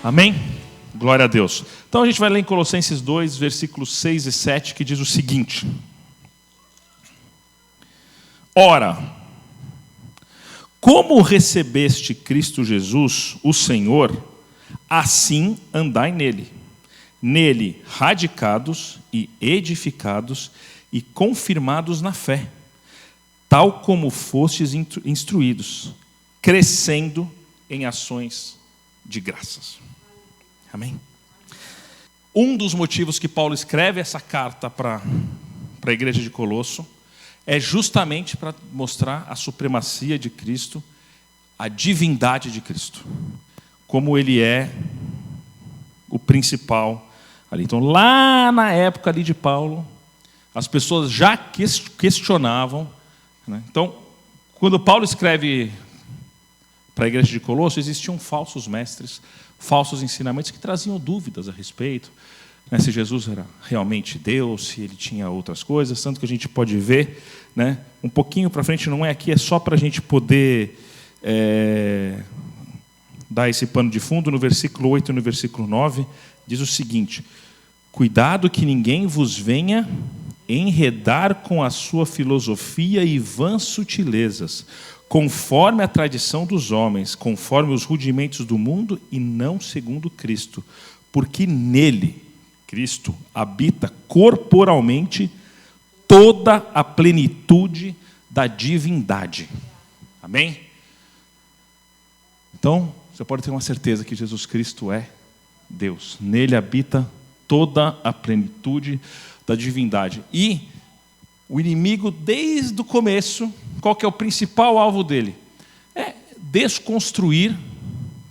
Amém? Glória a Deus. Então a gente vai ler em Colossenses 2, versículos 6 e 7, que diz o seguinte: Ora, como recebeste Cristo Jesus, o Senhor, assim andai nele. Nele radicados e edificados e confirmados na fé, tal como fostes instruídos, crescendo em ações de graças. Amém? Um dos motivos que Paulo escreve essa carta para a igreja de Colosso é justamente para mostrar a supremacia de Cristo, a divindade de Cristo, como ele é o principal ali. Então, lá na época ali de Paulo, as pessoas já questionavam, né? Então, quando Paulo escreve para a igreja de Colosso, existiam falsos mestres, falsos ensinamentos que traziam dúvidas a respeito, né, se Jesus era realmente Deus, se ele tinha outras coisas, tanto que a gente pode ver, né, um pouquinho para frente, não é aqui, é só para a gente poder dar esse pano de fundo. No versículo 8 e no versículo 9, diz o seguinte: cuidado que ninguém vos venha enredar com a sua filosofia e vãs sutilezas, conforme a tradição dos homens, conforme os rudimentos do mundo e não segundo Cristo, porque nele, Cristo, habita corporalmente toda a plenitude da divindade. Amém? Então, você pode ter uma certeza que Jesus Cristo é Deus. Nele habita toda a plenitude da divindade. E o inimigo, desde o começo, qual que é o principal alvo dele? É desconstruir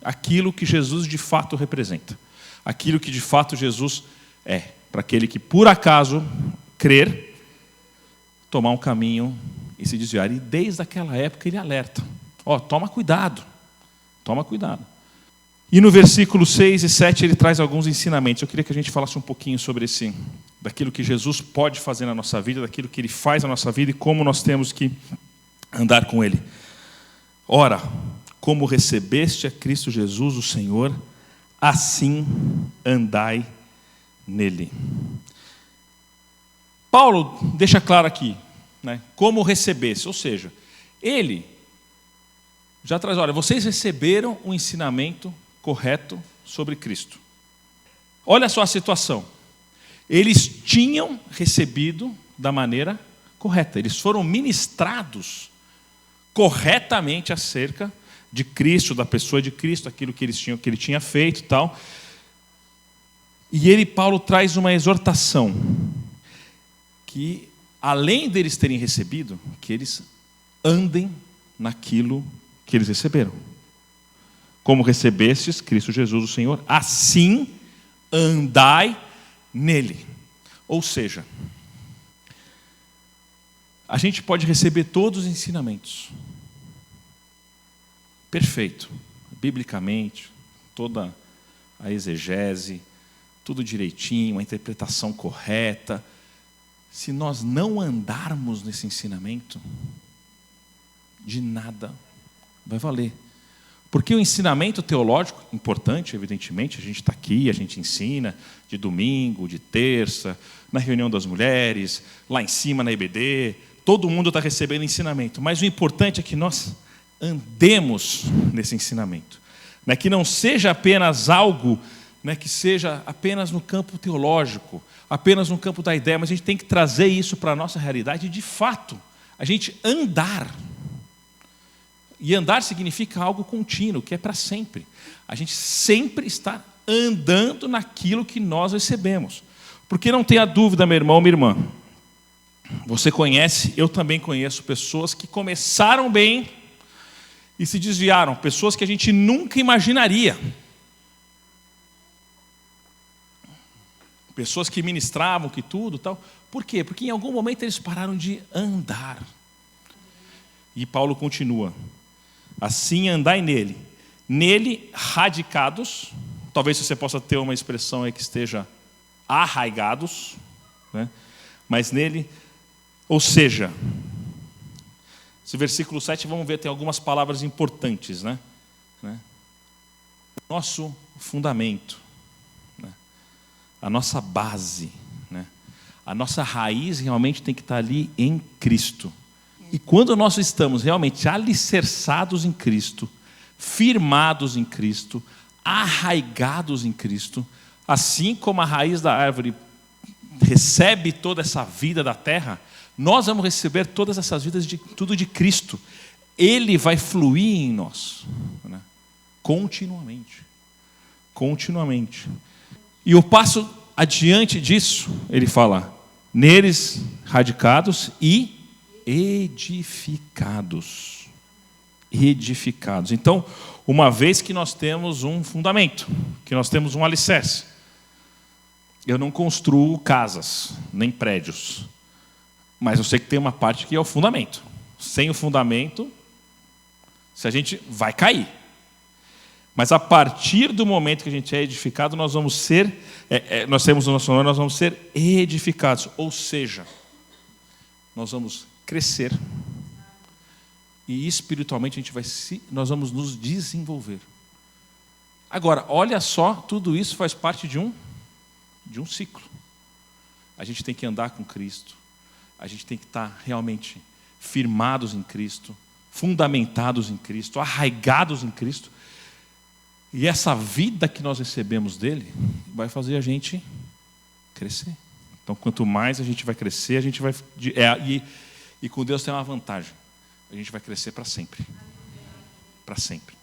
aquilo que Jesus de fato representa. Aquilo que de fato Jesus é. Para aquele que por acaso crer, tomar um caminho e se desviar. E desde aquela época ele alerta: toma cuidado, toma cuidado. E no versículo 6 e 7 ele traz alguns ensinamentos. Eu queria que a gente falasse um pouquinho sobre daquilo que Jesus pode fazer na nossa vida, daquilo que ele faz na nossa vida e como nós temos que andar com ele. Ora, como recebeste a Cristo Jesus, o Senhor, assim andai nele. Paulo deixa claro aqui, né, como recebesse, ou seja, ele já traz: olha, vocês receberam um ensinamento correto sobre Cristo. Olha só a situação. Eles tinham recebido da maneira correta. Eles foram ministrados corretamente acerca de Cristo, da pessoa de Cristo, aquilo que ele tinha feito e tal. E Paulo traz uma exortação que, além deles terem recebido, que eles andem naquilo que eles receberam. Como recebestes Cristo Jesus, o Senhor, assim andai nele. Ou seja, a gente pode receber todos os ensinamentos. Perfeito. Biblicamente, toda a exegese, tudo direitinho, a interpretação correta. Se nós não andarmos nesse ensinamento, de nada vai valer. Porque o ensinamento teológico, importante, evidentemente, a gente está aqui, a gente ensina de domingo, de terça, na reunião das mulheres, lá em cima na EBD, todo mundo está recebendo ensinamento. Mas o importante é que nós andemos nesse ensinamento. Que não seja apenas algo, que seja apenas no campo teológico, apenas no campo da ideia, mas a gente tem que trazer isso para a nossa realidade e, de fato, a gente andar. E andar significa algo contínuo, que é para sempre. A gente sempre está andando naquilo que nós recebemos. Porque não tenha dúvida, meu irmão, minha irmã, você conhece, eu também conheço pessoas que começaram bem e se desviaram. Pessoas que a gente nunca imaginaria. Pessoas que ministravam, que tudo tal. Por quê? Porque em algum momento eles pararam de andar. E Paulo continua: assim andai nele. Nele radicados. Talvez você possa ter uma expressão aí que esteja arraigados, né? Mas nele, ou seja, esse versículo 7, vamos ver, tem algumas palavras importantes, né? Nosso fundamento, né? A nossa base, né? A nossa raiz realmente tem que estar ali em Cristo. E quando nós estamos realmente alicerçados em Cristo, firmados em Cristo, arraigados em Cristo, assim como a raiz da árvore recebe toda essa vida da terra, nós vamos receber todas essas vidas tudo de Cristo. Ele vai fluir em nós, né? Continuamente. Continuamente. E o passo adiante disso, ele fala, neles radicados e edificados. Edificados. Então, uma vez que nós temos um fundamento, que nós temos um alicerce, eu não construo casas, nem prédios, mas eu sei que tem uma parte que é o fundamento. Sem o fundamento, se a gente vai cair. Mas a partir do momento que a gente é edificado, nós vamos ser, nós temos o nosso nome, nós vamos ser edificados. Ou seja, nós vamos crescer e espiritualmente nós vamos nos desenvolver. Agora, olha só, tudo isso faz parte de um ciclo. A gente tem que andar com Cristo, a gente tem que estar realmente firmados em Cristo, fundamentados em Cristo, arraigados em Cristo. E essa vida que nós recebemos dele vai fazer a gente crescer. Então, quanto mais a gente vai crescer, a gente vai... E com Deus tem uma vantagem. A gente vai crescer para sempre. Para sempre.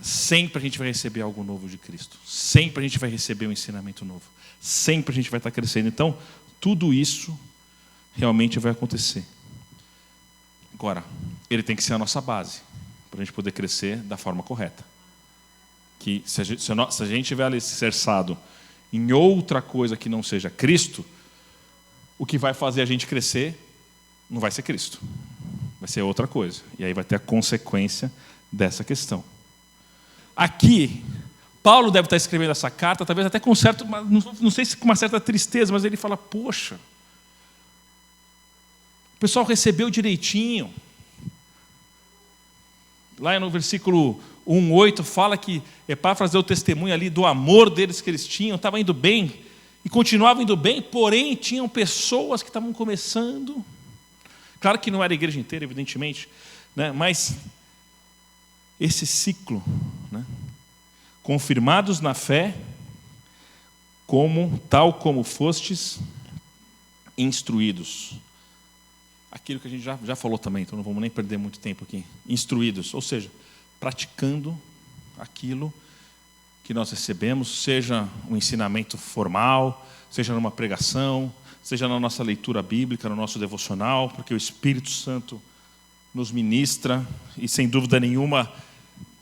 Sempre a gente vai receber algo novo de Cristo. Sempre a gente vai receber um ensinamento novo. Sempre a gente vai estar crescendo. Então, tudo isso realmente vai acontecer. Agora, ele tem que ser a nossa base, para a gente poder crescer da forma correta. Que se a gente estiver alicerçado em outra coisa que não seja Cristo, o que vai fazer a gente crescer não vai ser Cristo, vai ser outra coisa. E aí vai ter a consequência dessa questão. Aqui, Paulo deve estar escrevendo essa carta, talvez até com certo, não sei se com uma certa tristeza, mas ele fala, poxa, o pessoal recebeu direitinho. Lá no versículo 1:8 fala que Epáfras deu testemunho ali do amor deles que eles tinham, estava indo bem, e continuava indo bem, porém tinham pessoas que estavam começando. Claro que não era a igreja inteira, evidentemente, né? Mas esse ciclo, né? Confirmados na fé, tal como fostes instruídos. Aquilo que a gente já falou também, então não vamos nem perder muito tempo aqui. Instruídos, ou seja, praticando aquilo que nós recebemos, seja um ensinamento formal, seja numa pregação, seja na nossa leitura bíblica, no nosso devocional, porque o Espírito Santo nos ministra, e sem dúvida nenhuma,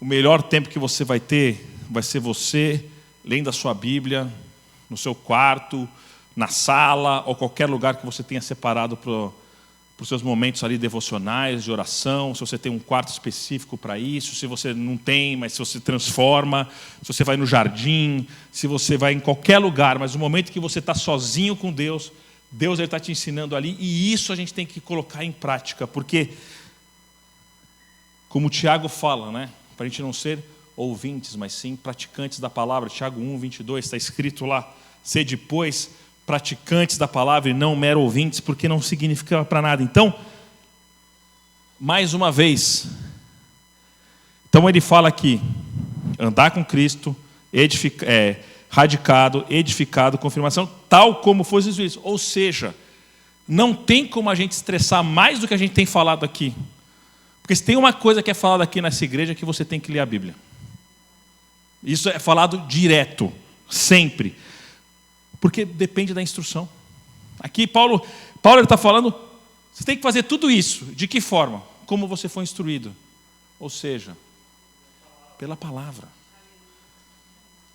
o melhor tempo que você vai ter vai ser você lendo a sua Bíblia, no seu quarto, na sala, ou qualquer lugar que você tenha separado para os seus momentos ali devocionais, de oração, se você tem um quarto específico para isso, se você não tem, mas se você transforma, se você vai no jardim, se você vai em qualquer lugar, mas no momento que você está sozinho com Deus, Deus está te ensinando ali, e isso a gente tem que colocar em prática, porque, como o Tiago fala, né, para a gente não ser ouvintes, mas sim praticantes da palavra, Tiago 1:22, está escrito lá, sede, pois, praticantes da palavra e não mero ouvintes, porque não significa para nada. Então, mais uma vez, então ele fala aqui, andar com Cristo, radicado, edificado, confirmação, tal como fosse isso. Ou seja, não tem como a gente estressar mais do que a gente tem falado aqui. Porque se tem uma coisa que é falada aqui nessa igreja, é que você tem que ler a Bíblia. Isso é falado direto, sempre. Porque depende da instrução. Aqui Paulo está falando, você tem que fazer tudo isso. De que forma? Como você foi instruído. Ou seja, pela palavra.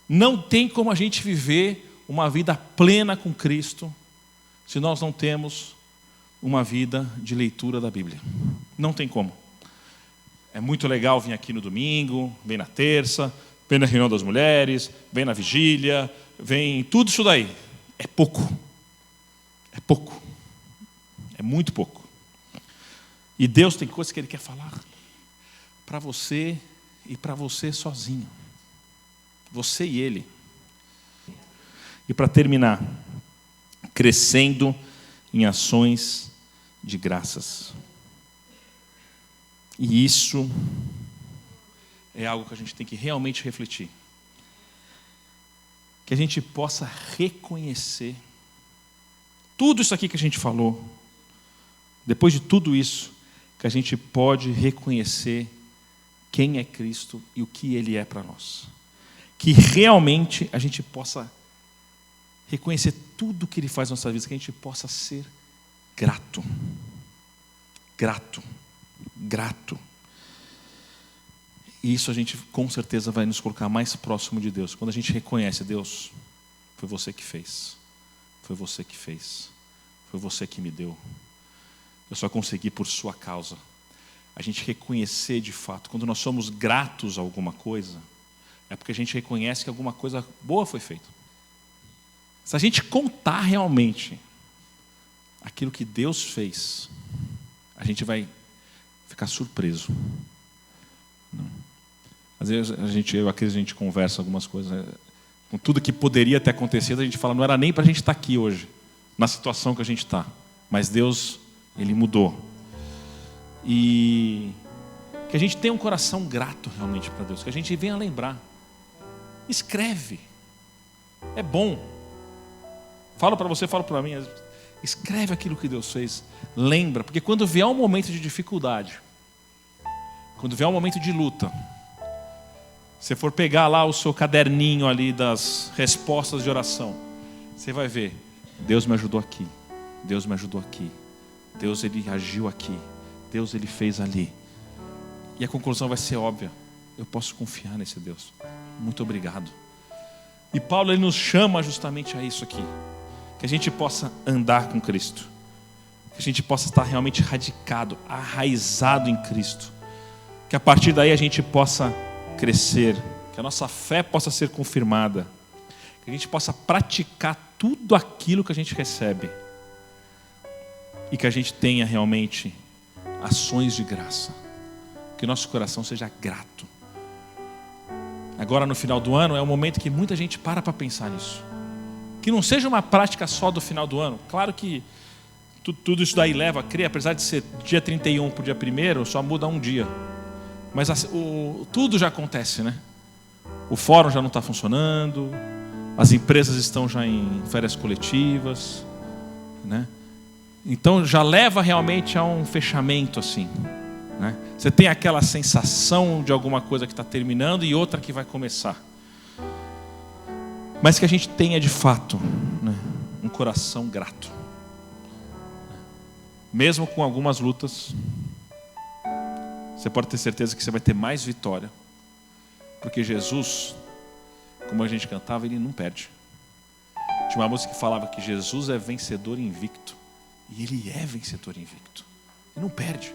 Não tem como a gente viver uma vida plena com Cristo se nós não temos uma vida de leitura da Bíblia. Não tem como. É muito legal vir aqui no domingo, vem na terça, vem na reunião das mulheres, vem na vigília, vem tudo isso daí. É pouco. É pouco. É muito pouco. E Deus tem coisas que Ele quer falar para você e para você sozinho. Você e Ele. E para terminar, crescendo em ações de graças. E isso é algo que a gente tem que realmente refletir. Que a gente possa reconhecer tudo isso aqui que a gente falou. Depois de tudo isso, que a gente pode reconhecer quem é Cristo e o que Ele é para nós. Que realmente a gente possa reconhecer tudo que Ele faz na nossa vida, que a gente possa ser grato. Grato. Grato. E isso a gente com certeza vai nos colocar mais próximo de Deus. Quando a gente reconhece, Deus, foi você que fez. Foi você que fez. Foi você que me deu. Eu só consegui por sua causa. A gente reconhecer de fato, quando nós somos gratos a alguma coisa, é porque a gente reconhece que alguma coisa boa foi feita. Se a gente contar realmente aquilo que Deus fez, a gente vai ficar surpreso. Às vezes eu aqui a gente conversa algumas coisas, né? Com tudo que poderia ter acontecido, a gente fala, não era nem para a gente estar aqui hoje, na situação que a gente está. Mas Deus, Ele mudou. E que a gente tenha um coração grato realmente para Deus, que a gente venha lembrar. Escreve. É bom. Falo para você, falo para mim. Escreve aquilo que Deus fez. Lembra, porque quando vier um momento de dificuldade, quando vier um momento de luta, você for pegar lá o seu caderninho ali das respostas de oração, você vai ver, Deus me ajudou aqui, Deus me ajudou aqui, Deus Ele agiu aqui, Deus Ele fez ali. E a conclusão vai ser óbvia, eu posso confiar nesse Deus. Muito obrigado. E Paulo ele nos chama justamente a isso aqui, que a gente possa andar com Cristo, que a gente possa estar realmente radicado, arraizado em Cristo, que a partir daí a gente possa crescer, que a nossa fé possa ser confirmada, que a gente possa praticar tudo aquilo que a gente recebe e que a gente tenha realmente ações de graça, que nosso coração seja grato. Agora no final do ano é um momento que muita gente para pensar nisso, que não seja uma prática só do final do ano. Claro que tudo isso daí leva a crer, apesar de ser dia 31 para o dia 1º, só muda um dia. Mas tudo já acontece, né? O fórum já não está funcionando, as empresas estão já em férias coletivas, né? Então já leva realmente a um fechamento assim, né? Você tem aquela sensação de alguma coisa que está terminando e outra que vai começar. Mas que a gente tenha de fato, né, um coração grato. Mesmo com algumas lutas, você pode ter certeza que você vai ter mais vitória. Porque Jesus, como a gente cantava, Ele não perde. Tinha uma música que falava que Jesus é vencedor invicto. E Ele é vencedor invicto. Ele não perde.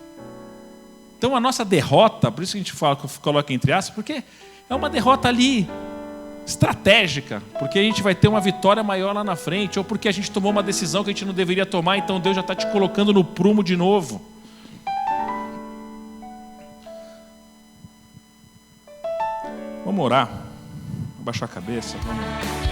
Então a nossa derrota, por isso que a gente coloca entre aspas, porque é uma derrota ali, estratégica. Porque a gente vai ter uma vitória maior lá na frente. Ou porque a gente tomou uma decisão que a gente não deveria tomar, então Deus já está te colocando no prumo de novo. Vamos orar, abaixar a cabeça, vamos